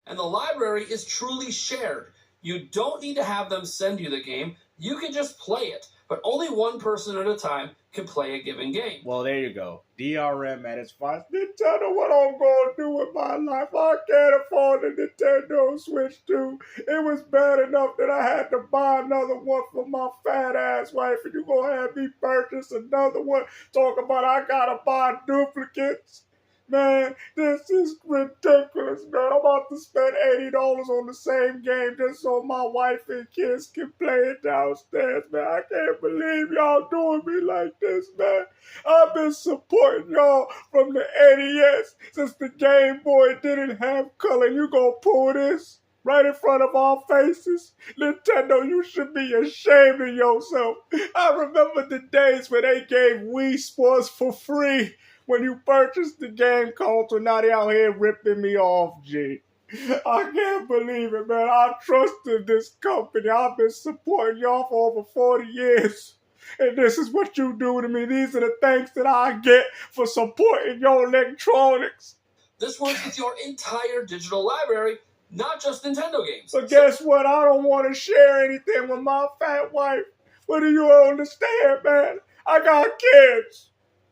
and the library is truly shared. You don't need to have them send you the game. You can just play it, but only one person at a time can play a given game. Well, there you go. DRM at its finest. Nintendo, what I'm going to do with my life? I can't afford the Nintendo Switch 2. It was bad enough that I had to buy another one for my fat ass wife, and you going to have me purchase another one? Talk about I got to buy duplicates. Man, this is ridiculous, man. I'm about to spend $80 on the same game just so my wife and kids can play it downstairs, man. I can't believe y'all doing me like this, man. I've been supporting y'all from the NES since the Game Boy didn't have color. You gonna pull this right in front of our faces? Nintendo, you should be ashamed of yourself. I remember the days when they gave Wii Sports for free. When you purchased the game console, now they out here ripping me off, G. I can't believe it, man. I trusted this company. I've been supporting y'all for over 40 years. And this is what you do to me. These are the thanks that I get for supporting your electronics. This works with your entire digital library, not just Nintendo games. But guess what? I don't want to share anything with my fat wife. What do you understand, man? I got kids.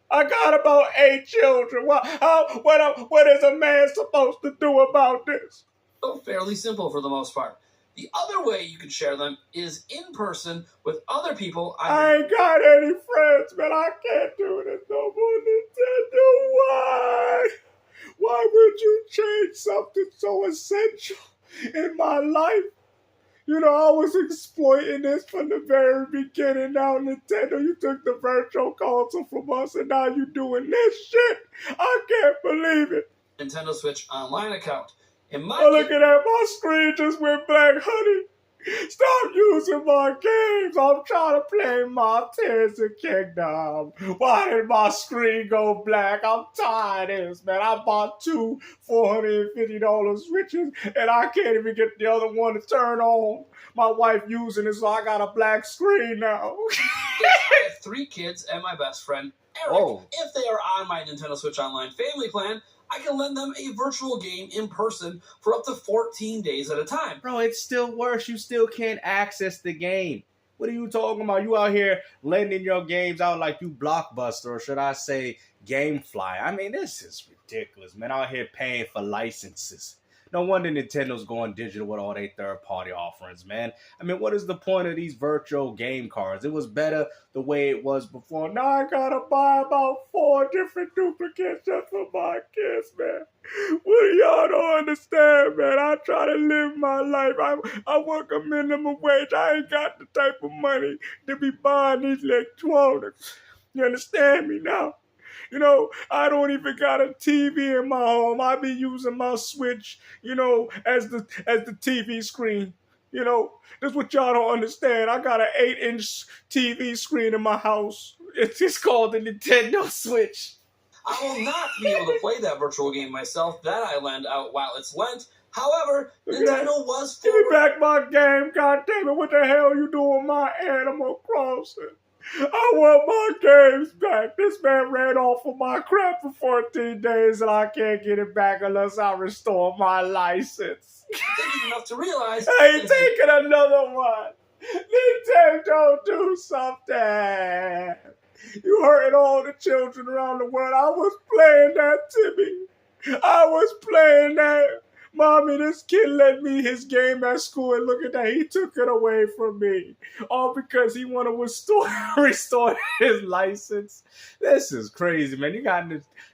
I got about 8 children. What is a man supposed to do about this? So fairly simple for the most part. The other way you can share them is in person with other people. I ain't got any friends, man. I can't do this no more, Nintendo. Why? Why would you change something so essential in my life? You know, I was exploiting this from the very beginning. Now, Nintendo, you took the virtual console from us, and now you doing this shit. I can't believe it. Nintendo Switch Online account. Look at that. My screen just went black, honey. Stop using my games. I'm trying to play my Tears of Kingdom. Why did my screen go black? I'm tired of this, man. I bought 2 $450 Switches, and I can't even get the other one to turn on. My wife using it, so I got a black screen now. I have 3 kids and my best friend, Eric. Whoa. If they are on my Nintendo Switch Online family plan, I can lend them a virtual game in person for up to 14 days at a time. Bro, it's still worse. You still can't access the game. What are you talking about? You out here lending your games out like you Blockbuster, or should I say Gamefly? I mean, this is ridiculous, man. Out here paying for licenses. No wonder Nintendo's going digital with all their third-party offerings, man. I mean, what is the point of these virtual game cards? It was better the way it was before. Now I gotta buy about 4 different duplicates just for my kids, man. What do y'all don't understand, man? I try to live my life. I work a minimum wage. I ain't got the type of money to be buying these electronics. You understand me now? You know, I don't even got a TV in my home. I be using my Switch, you know, as the TV screen. You know, that's what y'all don't understand. I got an 8-inch TV screen in my house. It's called the Nintendo Switch. I will not be able to play that virtual game myself that I lend out while it's lent. However, Nintendo was Give me back my game, goddammit. What the hell you doing my Animal Crossing? I want my games back. This man ran off of my crap for 14 days and I can't get it back unless I restore my license. Thinking enough to realize I ain't taking another one. Nintendo, do something. You hurting all the children around the world. I was playing that, Timmy. I was playing that. Mommy, this kid lent me his game at school, and look at that. He took it away from me. All because he wanted to restore his license. This is crazy, man. You got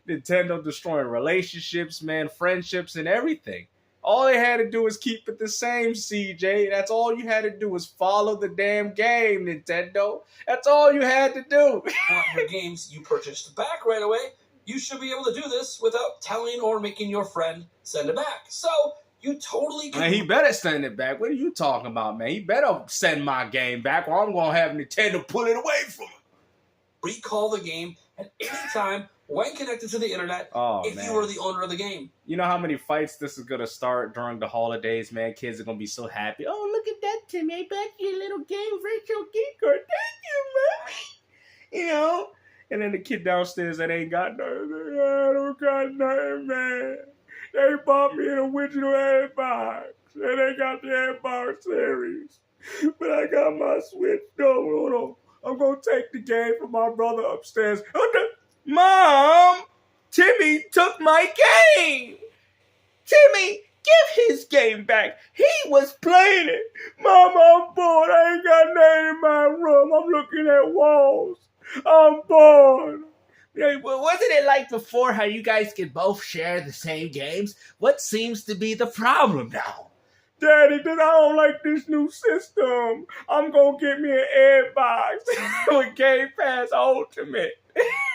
Nintendo destroying relationships, man, friendships, and everything. All they had to do was keep it the same, CJ. That's all you had to do was follow the damn game, Nintendo. That's all you had to do. Want your games you purchased back right away? You should be able to do this without telling or making your friend send it back. So, you totally can... Man, he better send it back. What are you talking about, man? He better send my game back or I'm going to have Nintendo pull it away from him. Recall the game at any time when connected to the internet if you were the owner of the game. You know how many fights this is going to start during the holidays, man? Kids are going to be so happy. Oh, look at that, Timmy. I bet you a little game virtual geek card. Thank you, mommy. You know? And then the kid downstairs that ain't got nothing. I don't got nothing, man. They bought me an original Xbox, and they got the Xbox series. But I got my Switch though. Hold on. I'm gonna take the game from my brother upstairs. Mom! Timmy took my game! Timmy, give his game back. He was playing it. Mom, I'm bored. I ain't got nothing in my room. I'm looking at walls. I'm bored. Hey, well, wasn't it like before how you guys could both share the same games? What seems to be the problem now? Daddy, I don't like this new system. I'm gonna get me an Xbox with Game Pass Ultimate.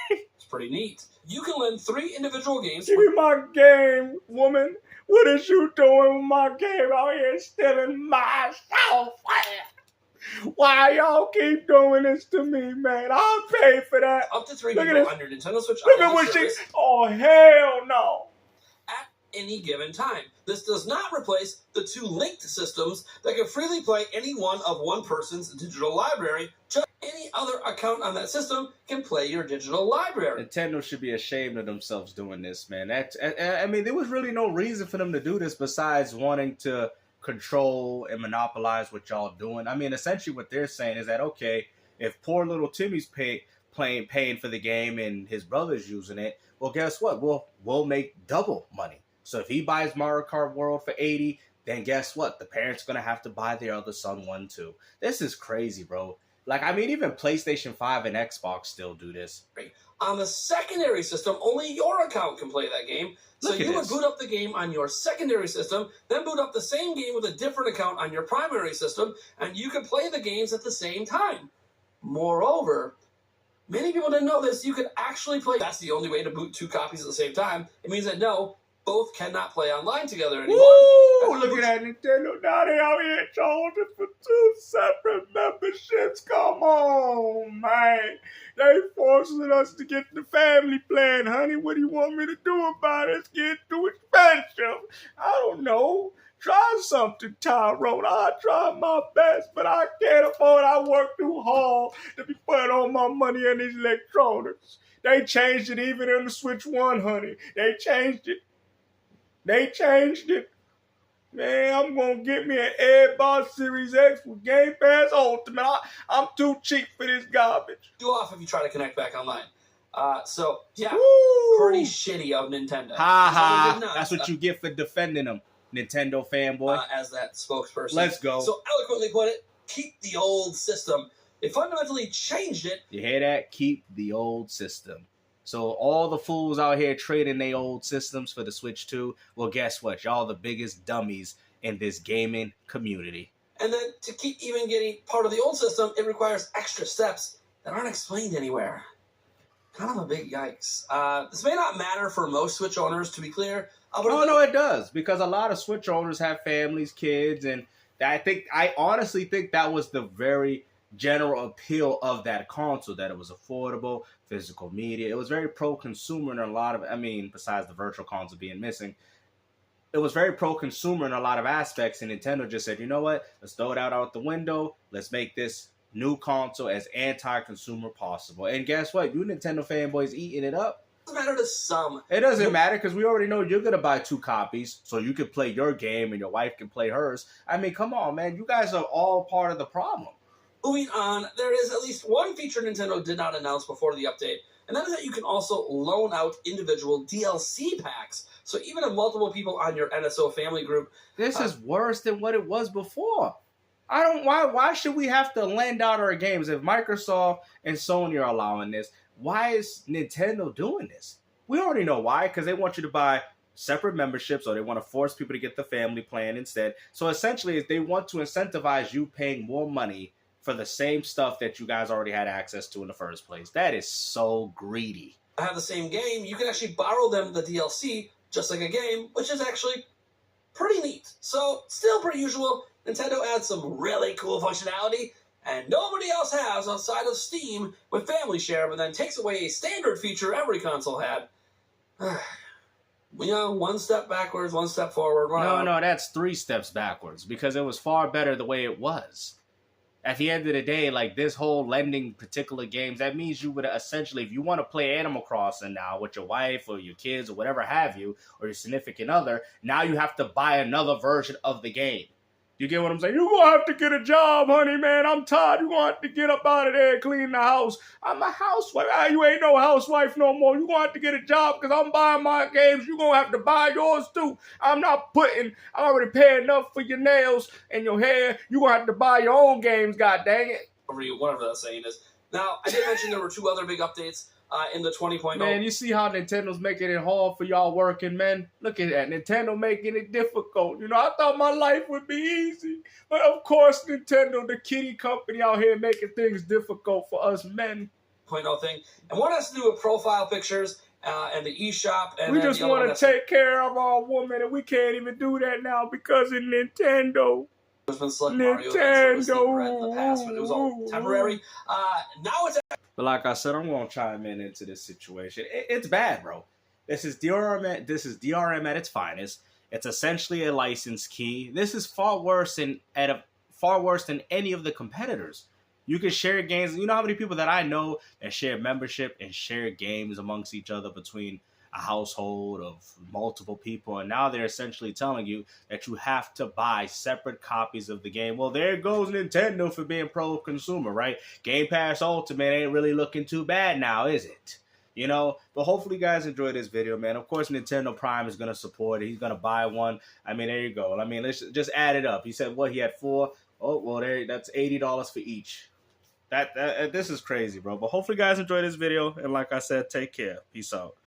It's pretty neat. You can lend 3 individual games. Give me my game, woman. What is you doing with my game out here stealing my software? Why y'all keep doing this to me, man? I'll pay for that. Up to 3 Look people at on your Nintendo Switch Look at Online what she... service Oh, hell no. at any given time. This does not replace the 2 linked systems that can freely play any one of one person's digital library. Just any other account on that system can play your digital library. Nintendo should be ashamed of themselves doing this, man. I mean, there was really no reason for them to do this besides wanting to control and monopolize what y'all doing. I mean, essentially what they're saying is that, okay, if poor little Timmy's paying for the game and his brother's using it, well, guess what? We'll make double money. So if he buys Mario Kart World for $80, then guess what? The parents are going to have to buy their other son one too. This is crazy, bro. Like, I mean, even PlayStation 5 and Xbox still do this. On the secondary system, only your account can play that game. So you would boot up the game on your secondary system, then boot up the same game with a different account on your primary system, and you can play the games at the same time. Moreover, many people didn't know this, you could actually play... That's the only way to boot 2 copies at the same time. It means that no, both cannot play online together anymore. Woo! Look at that Nintendo. Now they out here charging for 2 separate memberships. Come on, man. They forcing us to get the family plan, honey. What do you want me to do about it? It's getting too expensive. I don't know. Try something, Tyrone. I try my best, but I can't afford it. I work too hard to be putting all my money in these electronics. They changed it even in the Switch 1, honey. They changed it. Man, I'm going to get me an Xbox Series X with Game Pass Ultimate. I'm too cheap for this garbage. You off if you try to connect back online. So, yeah, Woo! pretty shitty of Nintendo. Ha ha. That's what you get for defending them, Nintendo fanboy. As that spokesperson. Let's go. So eloquently put it, keep the old system. They fundamentally changed it. You hear that? Keep the old system. So all the fools out here trading their old systems for the Switch 2, well, guess what? Y'all the biggest dummies in this gaming community. And then to keep even getting part of the old system, it requires extra steps that aren't explained anywhere. Kind of a big yikes. This may not matter for most Switch owners, to be clear. No, it does. Because a lot of Switch owners have families, kids, and I honestly think that was the very general appeal of that console, that it was affordable, physical media. It was very pro-consumer in a lot of, besides the virtual console being missing, it was very pro-consumer in a lot of aspects, and Nintendo just said, you know what, let's throw it out the window, let's make this new console as anti-consumer possible. And guess what? You Nintendo fanboys eating it up. It doesn't matter to some. It doesn't matter because we already know you're going to buy 2 copies so you can play your game and your wife can play hers. I mean, come on, man. You guys are all part of the problem. Moving on, there is at least one feature Nintendo did not announce before the update, and that is that you can also loan out individual DLC packs. So even if multiple people on your NSO family group... This is worse than what it was before. Why should we have to lend out our games? If Microsoft and Sony are allowing this, why is Nintendo doing this? We already know why, because they want you to buy separate memberships, or they want to force people to get the family plan instead. So essentially, they want to incentivize you paying more money for the same stuff that you guys already had access to in the first place. That is so greedy. I have the same game. You can actually borrow them the DLC, just like a game, which is actually pretty neat. So, still per usual, Nintendo adds some really cool functionality, and nobody else has outside of Steam with Family Share, but then takes away a standard feature every console had. One step backwards, one step forward. No, that's 3 steps backwards, because it was far better the way it was. at the end of the day, like this whole lending particular games, that means you would essentially, if you want to play Animal Crossing now with your wife or your kids or whatever have you, or your significant other, now you have to buy another version of the game. You get what I'm saying? You're going to have to get a job, honey, man. I'm tired. You're going to have to get up out of there and clean the house. I'm a housewife. You ain't no housewife no more. You're going to have to get a job because I'm buying my games. You're going to have to buy yours, too. I'm already paying enough for your nails and your hair. You're going to have to buy your own games, god dang it. Whatever that saying is. Now, I did mention there were 2 other big updates in the 20.0. Man, you see how Nintendo's making it hard for y'all working men? Look at that. Nintendo making it difficult. You know, I thought my life would be easy. But of course, Nintendo, the kitty company out here making things difficult for us men. 0.0 thing. And one has to do with profile pictures and the eShop. And we just want to take care of our woman, and we can't even do that now because of Nintendo. There's been Select Mario things in the past, but it was all temporary. Now it's... But like I said, I'm going to chime into this situation. It's bad, bro. This is DRM at its finest. It's essentially a license key. This is far worse than any of the competitors. You can share games. You know how many people that I know that share membership and share games amongst each other between a household of multiple people, and now they're essentially telling you that you have to buy separate copies of the game. Well, there goes Nintendo for being pro-consumer, right? Game Pass Ultimate ain't really looking too bad now, is it? You know, but hopefully you guys enjoyed this video, man. Of course, Nintendo Prime is going to support it. He's going to buy one. I mean, there you go. I mean, let's just add it up. He said, what, he had 4? Oh, well, that's $80 for each. This is crazy, bro. But hopefully you guys enjoyed this video, and like I said, take care. Peace out.